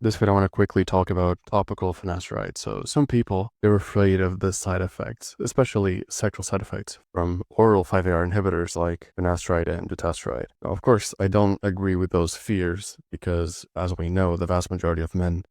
This video, I want to quickly talk about topical finasteride. So some people, they're afraid of the side effects, especially sexual side effects from oral 5-AR inhibitors like finasteride and dutasteride. Now, of course, I don't agree with those fears because, as we know, the vast majority of men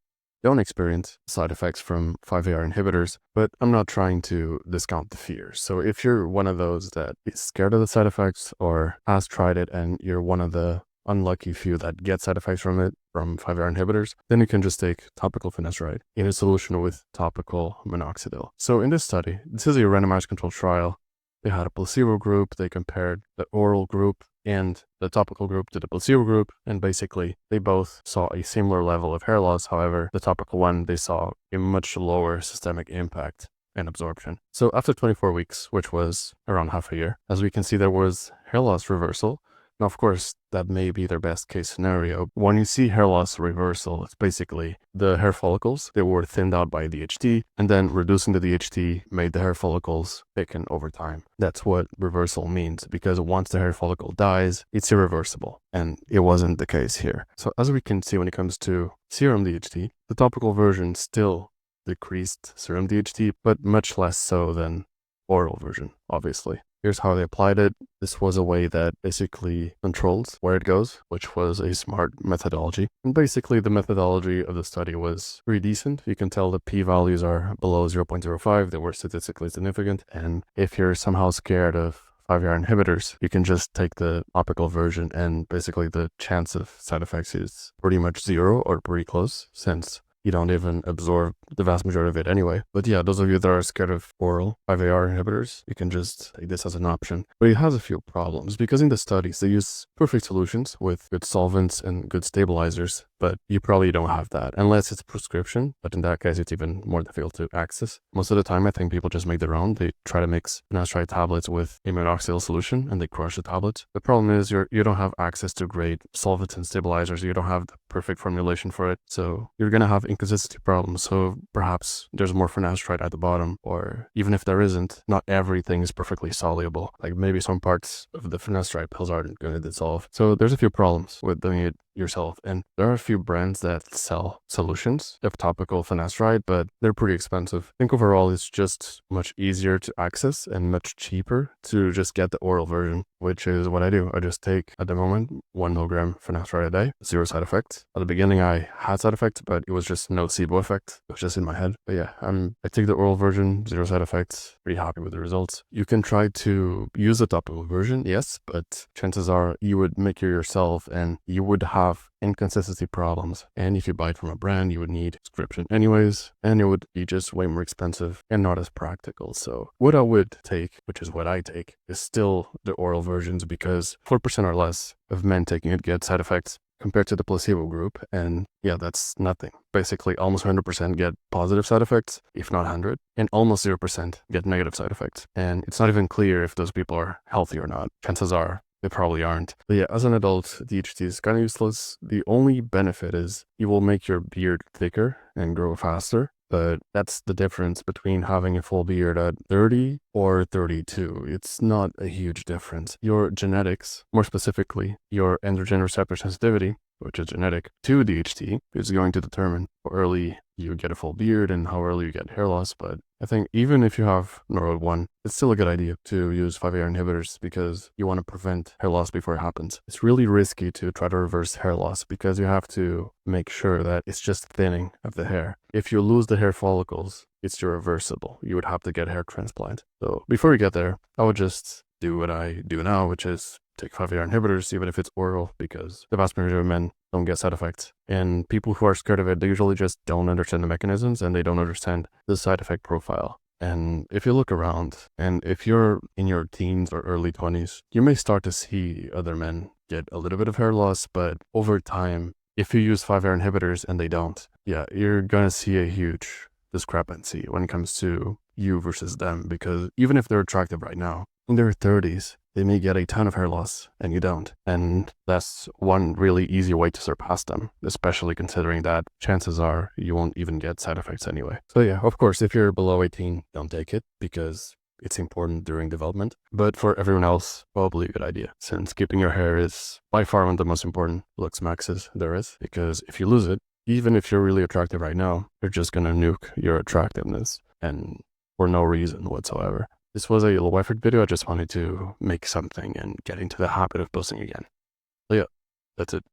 don't experience side effects from 5-AR inhibitors, but I'm not trying to discount the fears. So if you're one of those that is scared of the side effects or has tried it and you're one of the unlucky few that get side effects from it, from 5-AR inhibitors, then you can just take topical finasteride in a solution with topical minoxidil. So in this study, this is a randomized controlled trial. They had a placebo group, they compared the oral group and the topical group to the placebo group, and basically they both saw a similar level of hair loss. However, the topical one, they saw a much lower systemic impact and absorption. So after 24 weeks, which was around half a year, as we can see, there was hair loss reversal. Now, of course, that may be their best case scenario. When you see hair loss reversal, it's basically the hair follicles, they were thinned out by DHT, and then reducing the DHT made the hair follicles thicken over time. That's what reversal means, because once the hair follicle dies, it's irreversible, and it wasn't the case here. So as we can see when it comes to serum DHT, the topical version still decreased serum DHT, but much less so than oral version, obviously. Here's how they applied it. This was a way that basically controls where it goes, which was a smart methodology. And basically the methodology of the study was pretty decent. You can tell the p-values are below 0.05. They were statistically significant. And if you're somehow scared of 5-AR inhibitors, you can just take the topical version and basically the chance of side effects is pretty much zero or pretty close, since you don't even absorb the vast majority of it anyway. But yeah, those of you that are scared of oral 5-AR inhibitors, you can just take this as an option. But it has a few problems because in the studies, they use perfect solutions with good solvents and good stabilizers, but you probably don't have that unless it's prescription. But in that case, it's even more difficult to access. Most of the time, I think people just make their own. They try to mix finasteride tablets with a minoxidil solution and they crush the tablets. The problem is you don't have access to great solvents and stabilizers. You don't have the perfect formulation for it. So you're going to have inconsistency problems. So perhaps there's more finasteride at the bottom, or even if there isn't, not everything is perfectly soluble. Like maybe some parts of the finasteride pills aren't going to dissolve. So there's a few problems with doing it yourself, and there are a few brands that sell solutions of topical finasteride, but they're pretty expensive. I think overall it's just much easier to access and much cheaper to just get the oral version, which is what I do. I just take, at the moment, 1 milligram finasteride a day, 0 side effects. At the beginning I had side effects, but it was just nocebo effect. It was just in my head. But yeah, I take the oral version, 0 side effects, pretty happy with the results. You can try to use the topical version, yes, but chances are you would make it yourself and you would have inconsistency problems. And if you buy it from a brand, you would need prescription anyways, and it would be just way more expensive and not as practical. So what I would take, which is what I take, is still the oral versions, because 4% or less of men taking it get side effects compared to the placebo group. And yeah, that's nothing. Basically, almost 100% get positive side effects, if not 100, and almost 0% get negative side effects. And it's not even clear if those people are healthy or not. Chances are they probably aren't. But yeah, as an adult, DHT is kind of useless. The only benefit is you will make your beard thicker and grow faster. But that's the difference between having a full beard at 30 or 32. It's not a huge difference. Your genetics, more specifically, your androgen receptor sensitivity, which is genetic to DHT, is going to determine how early you get a full beard and how early you get hair loss. But I think even if you have NOROD1, it's still a good idea to use 5-AR inhibitors because you want to prevent hair loss before it happens. It's really risky to try to reverse hair loss because you have to make sure that it's just thinning of the hair. If you lose the hair follicles, it's irreversible. You would have to get hair transplant. So before you get there, I would just do what I do now, which is take 5-AR inhibitors, even if it's oral, because the vast majority of men don't get side effects. And people who are scared of it, they usually just don't understand the mechanisms and they don't understand the side effect profile. And if you look around, and if you're in your teens or early 20s, you may start to see other men get a little bit of hair loss, but over time, if you use 5-AR inhibitors and they don't, yeah, you're gonna see a huge discrepancy when it comes to you versus them, because even if they're attractive right now, in their 30s, they may get a ton of hair loss and you don't. And that's one really easy way to surpass them, especially considering that chances are you won't even get side effects anyway. So yeah, of course, if you're below 18, don't take it because it's important during development. But for everyone else, probably a good idea, since keeping your hair is by far one of the most important looks maxes there is, because if you lose it, Even if you're really attractive right now, they're just gonna nuke your attractiveness and for no reason whatsoever. This was a low effort video. I just wanted to make something and get into the habit of posting again. So yeah, that's it.